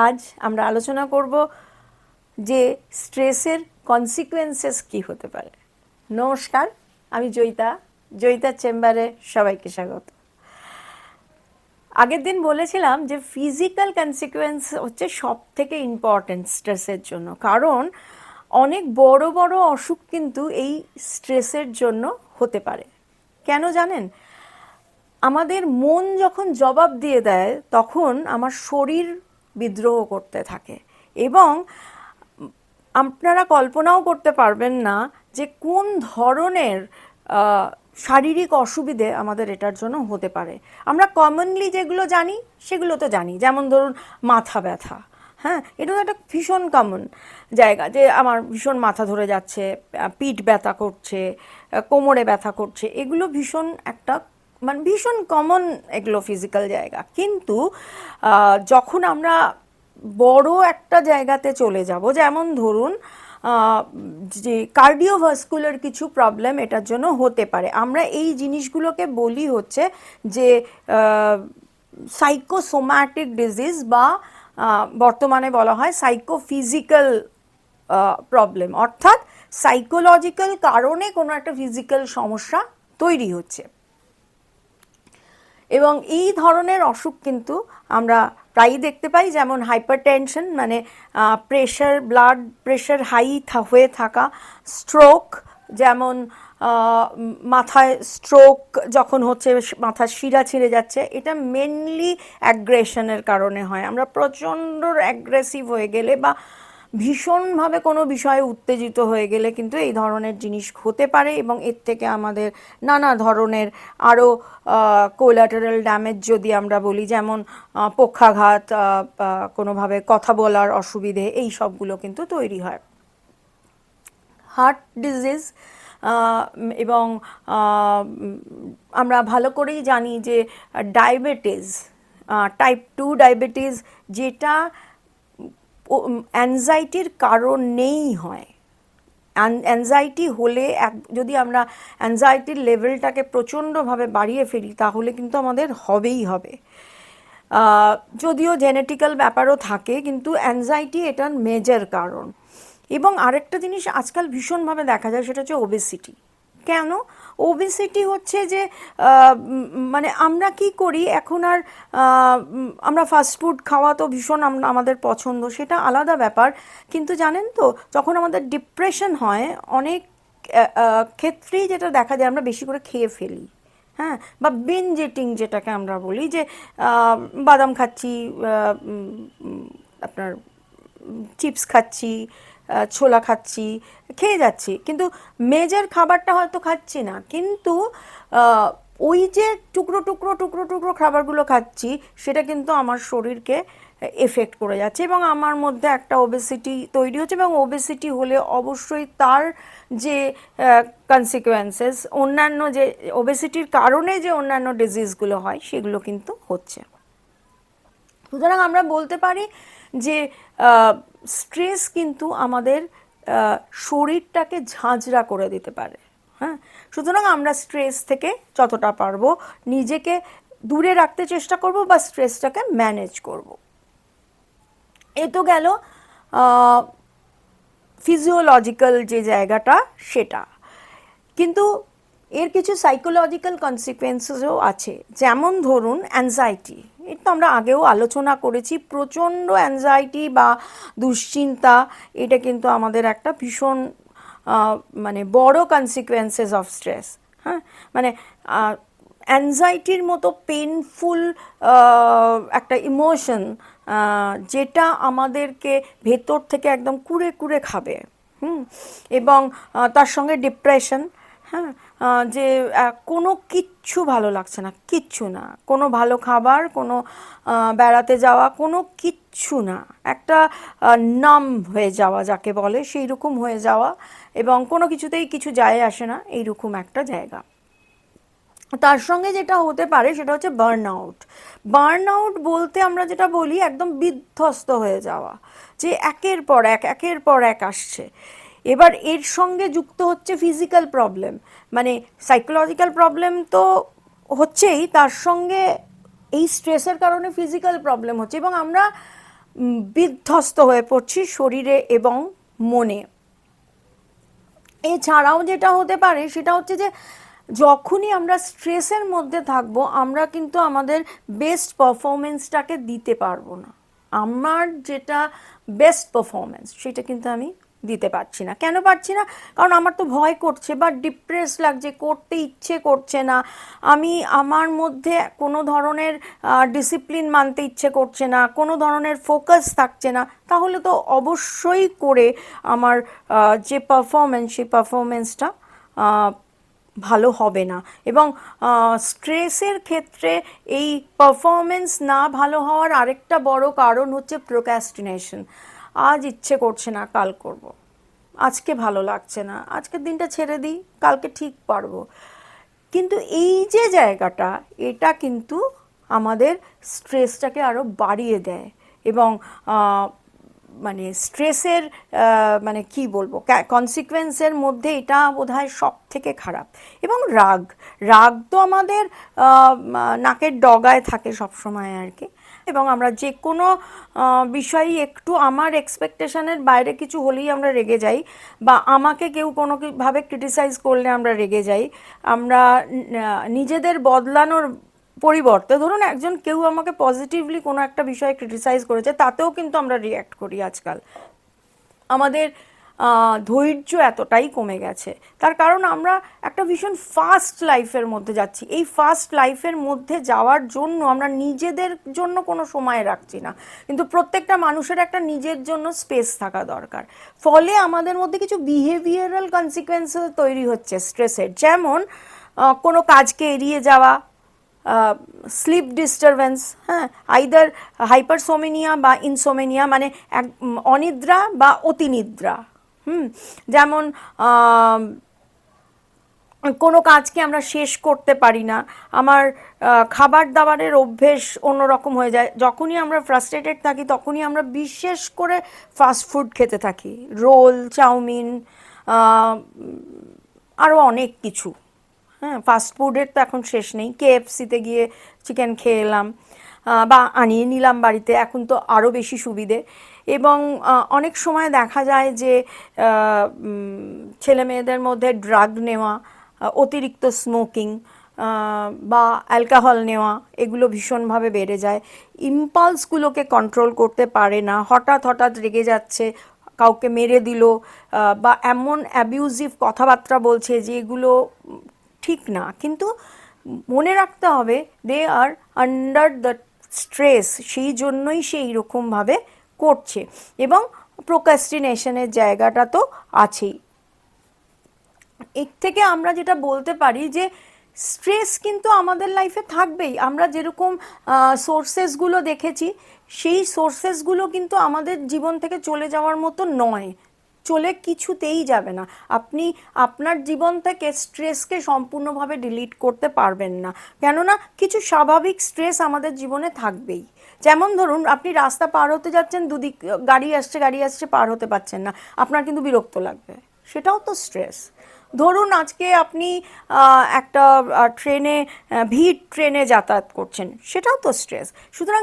আজ আমরা আলোচনা করব যে স্ট্রেসের কনসিকুয়েন্সেস কি হতে পারে। নমস্কার, আমি জয়িতার চেম্বারে সবাইকে স্বাগত। আগের দিন বলেছিলাম যে ফিজিক্যাল কনসিকুয়েন্স হচ্ছে সব থেকে ইম্পর্টেন্ট স্ট্রেসের জন্য, কারণ অনেক বড় বড় অসুখ কিন্তু এই স্ট্রেসের জন্য হতে পারে। কেন জানেন? আমাদের মন যখন জবাব দিয়ে দেয় তখন আমার শরীর বিদ্রোহ করতে থাকে, এবং আপনারা কল্পনাও করতে পারবেন না যে কোন ধরনের শারীরিক অসুবিধে আমাদের এটার জন্য হতে পারে। আমরা কমনলি যেগুলো জানি সেগুলো তো জানি, যেমন ধরুন মাথা ব্যথা। হ্যাঁ, এটা তো একটা ভীষণ কমন জায়গা যে আমার ভীষণ মাথা ধরে যাচ্ছে, পিঠ ব্যথা করছে, কোমরে ব্যথা করছে। এগুলো ভীষণ একটা মানে ভীষণ কমন এগুলো ফিজিক্যাল জায়গা। কিন্তু যখন আমরা বড় একটা জায়গাতে চলে যাব, যেমন ধরুন যে কার্ডিওভাস্কুলার কিছু প্রবলেম এটার জন্য হতে পারে, আমরা এই জিনিসগুলোকে বলি হচ্ছে যে সাইকোসোম্যাটিক ডিজিজ, বা বর্তমানে বলা হয় সাইকোফিজিক্যাল প্রবলেম, অর্থাৎ সাইকোলজিক্যাল কারণে কোনো একটা ফিজিক্যাল সমস্যা তৈরি হচ্ছে। এবং এই ধরনের অসুখ কিন্তু আমরা প্রায়ই দেখতে পাই, যেমন হাইপারটেনশন মানে প্রেশার, ব্লাড প্রেশার হাই হয়ে থাকা, স্ট্রোক, যেমন মাথায় স্ট্রোক যখন হচ্ছে মাথার শিরা ছিঁড়ে যাচ্ছে, এটা মেনলি অ্যাগ্রেশনের কারণে হয়। আমরা প্রচণ্ড অ্যাগ্রেসিভ হয়ে গেলে বা ভীষণভাবে কোনো বিষয়ে উত্তেজিত হয়ে গেলে কিন্তু এই ধরনের জিনিস হতে পারে, এবং এর থেকে আমাদের নানা ধরনের আরও কোলাটারাল ড্যামেজ যদি আমরা বলি, যেমন পক্ষাঘাত, কোনোভাবে কথা বলার অসুবিধে, এই সবগুলো কিন্তু তৈরি হয়। হার্ট ডিজিজ, এবং আমরা ভালো করেই জানি যে ডায়াবেটিস, টাইপ 2 ডায়াবেটিস, যেটা অ্যাংজাইটির কারণেই হয়। অ্যাংজাইটি হলে যদি আমরা অ্যাংজাইটির লেভেলটাকে প্রচণ্ডভাবে বাড়িয়ে ফেলি তাহলে কিন্তু আমাদের হবেই হবে। যদিও জেনেটিক্যাল ব্যাপারও থাকে, কিন্তু অ্যাংজাইটি এটার মেজর কারণ। এবং আরেকটা জিনিস আজকাল ভীষণভাবে দেখা যায়, সেটা হচ্ছে ওবেসিটি। কেন? ওবেসিটি হচ্ছে যে মানে আমরা কি করি এখন, আর আমরা ফাস্টফুড খাওয়া তো ভীষণ আমাদের পছন্দ, সেটা আলাদা ব্যাপার। কিন্তু জানেন তো, যখন আমাদের ডিপ্রেশন হয় অনেক ক্ষেত্রেই যেটা দেখা যায়, আমরা বেশি করে খেয়ে ফেলি। হ্যাঁ, বা বিঞ্জ ইটিং যেটাকে আমরা বলি, যে বাদাম খাচ্ছি, আপনার চিপস খাচ্ছি, ছোলা খাচ্ছি, খেয়ে যাচ্ছি, কিন্তু মেজর খাবারটা হয়তো খাচ্ছি না, কিন্তু ওই যে টুকরো টুকরো টুকরো টুকরো খাবারগুলো খাচ্ছি সেটা কিন্তু আমার শরীরকে এফেক্ট করে যাচ্ছে, এবং আমার মধ্যে একটা ওবেসিটি তৈরি হচ্ছে। এবং ওবেসিটি হলে অবশ্যই তার যে কনসিকুয়েন্সেস, অন্যান্য যে ওবেসিটির কারণে যে অন্যান্য ডিজিজগুলো হয় সেগুলো কিন্তু হচ্ছে। সুতরাং আমরা বলতে পারি যে স্ট্রেস কিন্তু আমাদের শরীরটাকে ঝাঁঝরা করে দিতে পারে। হ্যাঁ, সুতরাং আমরা স্ট্রেস থেকে যতটা পারবো নিজেকে দূরে রাখতে চেষ্টা করব, বা স্ট্রেসটাকে ম্যানেজ করব। এ তো গেল ফিজিওলজিক্যাল যে জায়গাটা সেটা, কিন্তু এর কিছু সাইকোলজিক্যাল কনসিকুয়েন্সেসও আছে। যেমন ধরুন অ্যাংজাইটি, এটা তো আমরা আগেও আলোচনা করেছি। প্রচণ্ড অ্যাংজাইটি বা দুশ্চিন্তা, এটা কিন্তু আমাদের একটা ভীষণ মানে বড় কনসিকুয়েন্সেস অফ স্ট্রেস। হ্যাঁ, মানে অ্যাংজাইটির মতো পেনফুল একটা ইমোশন, যেটা আমাদেরকে ভেতর থেকে একদম কুড়ে কুড়ে খাবে। এবং তার সঙ্গে ডিপ্রেশন। হ্যাঁ, যে কোনো কিচ্ছু ভালো লাগছে না, কিচ্ছু না, কোনো ভালো খাবার, কোনো বেড়াতে যাওয়া, কোনো কিচ্ছু না, একটা নাম হয়ে যাওয়া যাকে বলে, সেই রকম হয়ে যাওয়া, এবং কোনো কিছুতেই কিছু যায় আসে না, এইরকম একটা জায়গা। তার সঙ্গে যেটা হতে পারে সেটা হচ্ছে বার্নআউট। বার্নআউট বলতে আমরা যেটা বলি একদম বিধ্বস্ত হয়ে যাওয়া, যে একের পর এক একের পর এক আসছে। এবার এর সঙ্গে যুক্ত হচ্ছে ফিজিক্যাল প্রবলেম, মানে সাইকোলজিক্যাল প্রবলেম তো হচ্ছেই, তার সঙ্গে এই স্ট্রেসের কারণে ফিজিক্যাল প্রবলেম হচ্ছে। এবং আমরা বিধ্বস্ত হয়ে পড়ছি শরীরে এবং মনে। এছাড়াও যেটা হতে পারে সেটা হচ্ছে যে যখনই আমরা স্ট্রেসের মধ্যে থাকবো আমরা কিন্তু আমাদের বেস্ট পারফরমেন্সটাকে দিতে পারবো না। আমার যেটা বেস্ট পারফরমেন্স সেটা কিন্তু আমি দিতে পারছি না। কেন পারছি না? কারণ আমার তো ভয় করছে বা ডিপ্রেস লাগছে, করতে ইচ্ছে করছে না, আমি আমার মধ্যে কোনো ধরনের ডিসিপ্লিন মানতে ইচ্ছে করছে না, কোনো ধরনের ফোকাস থাকছে না। তাহলে তো অবশ্যই করে আমার যে পারফরমেন্স সেই পারফরমেন্সটা ভালো হবে না। এবং স্ট্রেসের ক্ষেত্রে এই পারফরমেন্স না ভালো হওয়ার আরেকটা বড় কারণ হচ্ছে প্রোক্রাস্টিনেশন। আজ ইচ্ছে করছে না, কাল করব, আজকে ভালো লাগছে না, আজকের দিনটা ছেড়ে দিই, কালকে ঠিক পারবো। কিন্তু এই যে জায়গাটা, এটা কিন্তু আমাদের স্ট্রেসটাকে আরও বাড়িয়ে দেয় এবং মানে স্ট্রেসের মানে কি বলবো, কনসিকুয়েন্সের মধ্যে এটা বোধহয় সব থেকে খারাপ। এবং রাগ, রাগ তো আমাদের নাকের ডগায় থাকে সব সময় আর কি। এবং আমরা যে কোনো বিষয়ই একটু আমার এক্সপেকটেশনের বাইরে কিছু হলেই আমরা রেগে যাই, বা আমাকে কেউ কোনো ভাবে ক্রিটিসাইজ করলে আমরা রেগে যাই। আমরা নিজেদের বদলানোর পরিবর্তে, ধরুন একজন কেউ আমাকে পজিটিভলি কোনো একটা বিষয়ে ক্রিটিসাইজ করেছে, তাতেও কিন্তু আমরা রিয়্যাক্ট করি আজকাল। আমাদের ধৈর্য এতটাই কমে গেছে, তার কারণ আমরা একটা ভীষণ ফাস্ট লাইফের মধ্যে যাচ্ছি। এই ফাস্ট লাইফের মধ্যে যাওয়ার জন্য আমরা নিজেদের জন্য কোনো সময় রাখছি না। কিন্তু প্রত্যেকটা মানুষের একটা নিজের জন্য স্পেস থাকা দরকার। ফলে আমাদের মধ্যে কিছু বিহেভিয়ারাল কনসিকুয়েন্স তৈরি হচ্ছে স্ট্রেসের, যেমন কোনো কাজকে এড়িয়ে যাওয়া, স্লিপ ডিস্টারবেন্স, হ্যাঁ, আইদার হাইপারসোমেনিয়া বা ইনসোমেনিয়া, মানে অনিদ্রা বা অতিনিদ্রা। যেমন কোনো কাজকে আমরা শেষ করতে পারি না, আমার খাবার দাবারের অভ্যেস অন্যরকম হয়ে যায়। যখনই আমরা ফ্রাস্ট্রেটেড থাকি তখনই আমরা বিশেষ করে ফাস্ট ফুড খেতে থাকি, রোল, চাউমিন, আরও অনেক কিছু। হ্যাঁ, ফাস্টফুডের তো এখন শেষ নেই। কেএফসিতে গিয়ে চিকেন খেয়ে এলাম বা আনিয়ে নিলাম বাড়িতে, এখন তো আরও বেশি সুবিধে। এবং অনেক সময় দেখা যায় যে ছেলে মেয়েদের মধ্যে ড্রাগ নেওয়া, অতিরিক্ত স্মোকিং বা অ্যালকোহল নেওয়া, এগুলো ভীষণভাবে বেড়ে যায়। ইম্পালসগুলোকে কন্ট্রোল করতে পারে না, হঠাৎ হঠাৎ রেগে যাচ্ছে, কাউকে মেরে দিল, বা এমন অ্যাবিউজিভ কথাবার্তা বলছে যেগুলো ঠিক না। কিন্তু মনে রাখতে হবে দে আর আন্ডার দ্য স্ট্রেস, সেই জন্যই সে এইরকমভাবে করছে। এবং প্রোক্রাস্টিনেশনের জায়গাটা তো আছেই। এর থেকে আমরা যেটা বলতে পারি যে স্ট্রেস কিন্তু আমাদের লাইফে থাকবেই। আমরা যেরকম সোর্সেসগুলো দেখেছি, সেই সোর্সেসগুলো কিন্তু আমাদের জীবন থেকে চলে যাওয়ার মতো নয়, চলে কিছুতেই যাবে না। আপনি আপনার জীবন থেকে স্ট্রেসকে সম্পূর্ণভাবে ডিলিট করতে পারবেন না, কেননা কিছু স্বাভাবিক স্ট্রেস আমাদের জীবনে থাকবেই। যেমন ধরুন আপনি রাস্তা পার হতে যাচ্ছেন, দুদিক গাড়ি আসছে পার হতে পারছেন না, আপনার কিন্তু বিরক্ত লাগবে, সেটাও তো স্ট্রেস। ধরুন আজকে আপনি একটা ট্রেনে, ভিড় ট্রেনে যাতায়াত করছেন, সেটাও তো স্ট্রেস। সুতরাং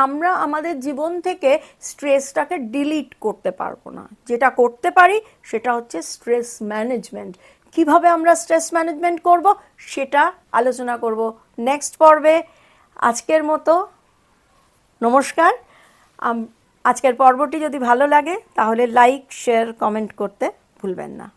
আমরা আমাদের জীবন থেকে স্ট্রেসটাকে ডিলিট করতে পারবো না। যেটা করতে পারি সেটা হচ্ছে স্ট্রেস ম্যানেজমেন্ট। কিভাবে আমরা স্ট্রেস ম্যানেজমেন্ট করব সেটা আলোচনা করব নেক্সট পর্বে। আজকের মতো নমস্কার। আজকের পর্বটি যদি ভালো লাগে তাহলে লাইক, শেয়ার, কমেন্ট করতে ভুলবেন না।